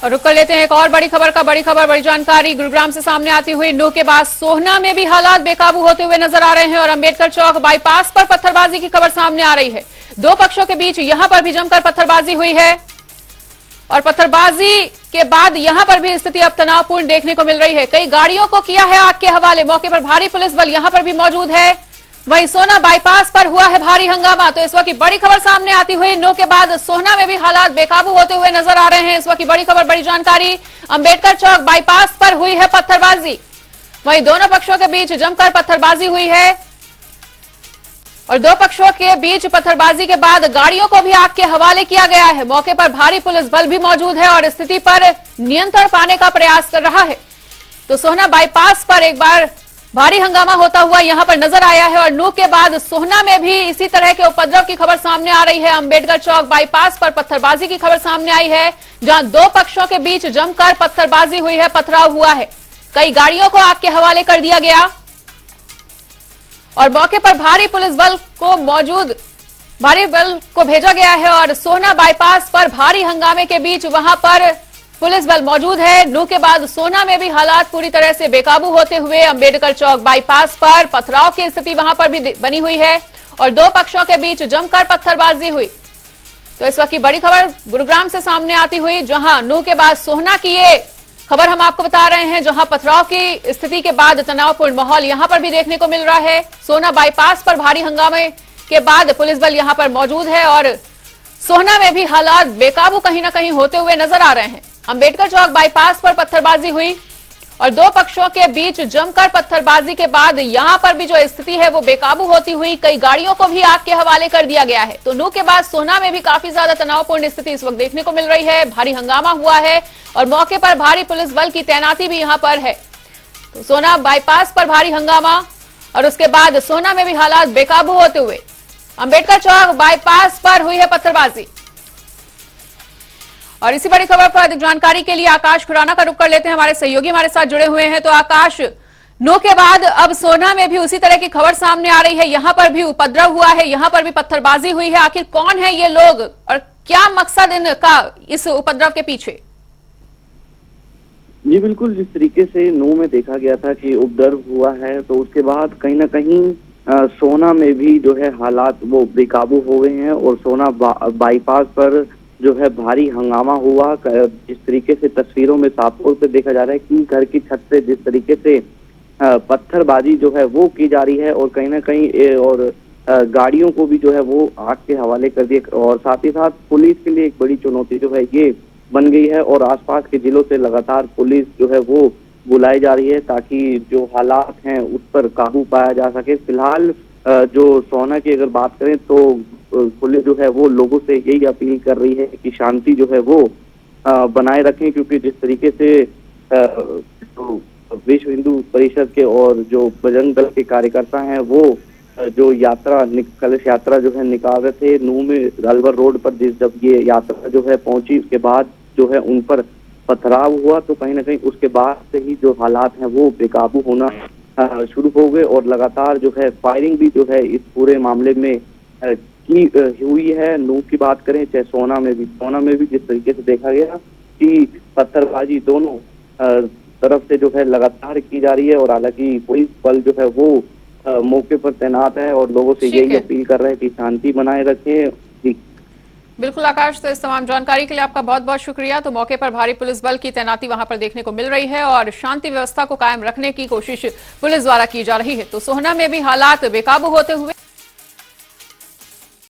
और रुक कर लेते हैं एक और बड़ी खबर बड़ी जानकारी गुरुग्राम से सामने आती हुई। नूह के बाद सोहना में भी हालात बेकाबू होते हुए नजर आ रहे हैं और अंबेडकर चौक बाईपास पर पत्थरबाजी की खबर सामने आ रही है। दो पक्षों के बीच यहां पर भी जमकर पत्थरबाजी हुई है और पत्थरबाजी के बाद यहां पर भी स्थिति अब तनावपूर्ण देखने को मिल रही है। कई गाड़ियों को किया है आग के हवाले। मौके पर भारी पुलिस बल यहां पर भी मौजूद है। वहीं सोहना बाईपास पर हुआ है भारी हंगामा। तो इस वक्त की बड़ी खबर सामने आती हुई। नूह के बाद सोहना में भी हालात बेकाबू होते हुए नजर आ रहे हैं। इस वक्त की बड़ी खबर बड़ी जानकारी, अंबेडकर चौक बाईपास पर हुई है पत्थरबाजी। वहीं दोनों पक्षों के बीच जमकर पत्थरबाजी हुई है और दो पक्षों के बीच पत्थरबाजी के बाद गाड़ियों को भी आग के हवाले किया गया है। मौके पर भारी पुलिस बल भी मौजूद है और स्थिति पर नियंत्रण पाने का प्रयास कर रहा है। तो सोहना बाईपास पर एक बार भारी हंगामा होता हुआ यहां पर नजर आया है और नूह के बाद सोहना में भी इसी तरह के उपद्रव की खबर सामने आ रही है। अंबेडकर चौक बाईपास पर पत्थरबाजी की खबर सामने आई है, जहां दो पक्षों के बीच जमकर पत्थरबाजी हुई है, पथराव हुआ है। कई गाड़ियों को आग के हवाले कर दिया गया और मौके पर भारी बल को भेजा गया है और सोहना बाईपास पर भारी हंगामे के बीच वहां पर पुलिस बल मौजूद है। नूह के बाद सोहना में भी हालात पूरी तरह से बेकाबू होते हुए अंबेडकर चौक बाईपास पर पथराव की स्थिति वहां पर भी बनी हुई है और दो पक्षों के बीच जमकर पत्थरबाजी हुई। तो इस वक्त की बड़ी खबर गुरुग्राम से सामने आती हुई, जहां नूह के बाद सोहना की ये खबर हम आपको बता रहे हैं, जहां पथराव की स्थिति के बाद तनावपूर्ण माहौल यहां पर भी देखने को मिल रहा है। सोहना बाईपास पर भारी हंगामे के बाद पुलिस बल यहां पर मौजूद है और सोहना में भी हालात बेकाबू कहीं ना कहीं होते हुए नजर आ रहे हैं। अंबेडकर चौक बाईपास पर पत्थरबाजी हुई और दो पक्षों के बीच जमकर पत्थरबाजी के बाद यहां पर भी जो स्थिति है वो बेकाबू होती हुई कई गाड़ियों को भी आग के हवाले कर दिया गया है। तो नूह के बाद सोहना में भी काफी ज्यादा तनावपूर्ण स्थिति इस वक्त देखने को मिल रही है। भारी हंगामा हुआ है और मौके पर भारी पुलिस बल की तैनाती भी यहां पर है। तो सोहना बाईपास पर भारी हंगामा और उसके बाद सोहना में भी हालात बेकाबू होते हुए अंबेडकर चौक बाईपास पर हुई है पत्थरबाजी। और इसी बड़ी खबर पर अधिक जानकारी के लिए आकाश खुराना का रुख कर लेते हैं। हमारे सहयोगी हमारे साथ जुड़े हुए हैं। तो आकाश, नूह के बाद अब सोहना में भी उसी तरह की खबर सामने आ रही है। यहां पर भी उपद्रव हुआ है, यहां पर भी पत्थरबाजी हुई है। आखिर कौन है ये लोग और क्या मकसद इनका इस उपद्रव के पीछे? जी बिल्कुल, जिस तरीके से नूह में देखा गया था कि उपद्रव हुआ है, तो उसके बाद कहीं ना कहीं सोहना में भी जो है हालात वो बेकाबू हो गए हैं और सोहना बाईपास पर जो है भारी हंगामा हुआ। जिस तरीके से तस्वीरों में साफ तौर पे देखा जा रहा है कि घर की छत से जिस तरीके से पत्थरबाजी जो है वो की जा रही है और कहीं ना कहीं और गाड़ियों को भी जो है वो आग के हवाले कर दिया और साथ ही साथ पुलिस के लिए एक बड़ी चुनौती जो है ये बन गई है और आसपास के जिलों से लगातार पुलिस जो है वो बुलाई जा रही है ताकि जो हालात हैं उस पर काबू पाया जा सके। फिलहाल जो सोहना की अगर बात करें तो पुलिस जो है वो लोगों से यही अपील कर रही है कि शांति जो है वो बनाए रखें, क्योंकि जिस तरीके से तो विश्व हिंदू परिषद के और जो बजरंग दल के कार्यकर्ता हैं वो जो कलश यात्रा जो है निकाल रहे थे नूह में अलवर रोड पर, जब ये यात्रा जो है पहुंची उसके बाद जो है उन पर पथराव हुआ, तो कहीं ना कहीं उसके बाद से ही जो हालात हैं वो बेकाबू होना शुरू हो गए और लगातार जो है फायरिंग भी जो है इस पूरे मामले में की हुई है। नूह की बात करें चाहे सोहना में भी जिस तरीके से देखा गया कि पत्थरबाजी दोनों तरफ से जो है लगातार की जा रही है और हालांकि पुलिस बल जो है वो मौके पर तैनात है और लोगों से यही अपील कर रहे हैं कि शांति बनाए रखें। बिल्कुल आकाश, तो इस तमाम जानकारी के लिए आपका बहुत बहुत शुक्रिया। तो मौके पर भारी पुलिस बल की तैनाती वहां पर देखने को मिल रही है और शांति व्यवस्था को कायम रखने की कोशिश पुलिस द्वारा की जा रही है। तो सोहना में भी हालात बेकाबू होते हुए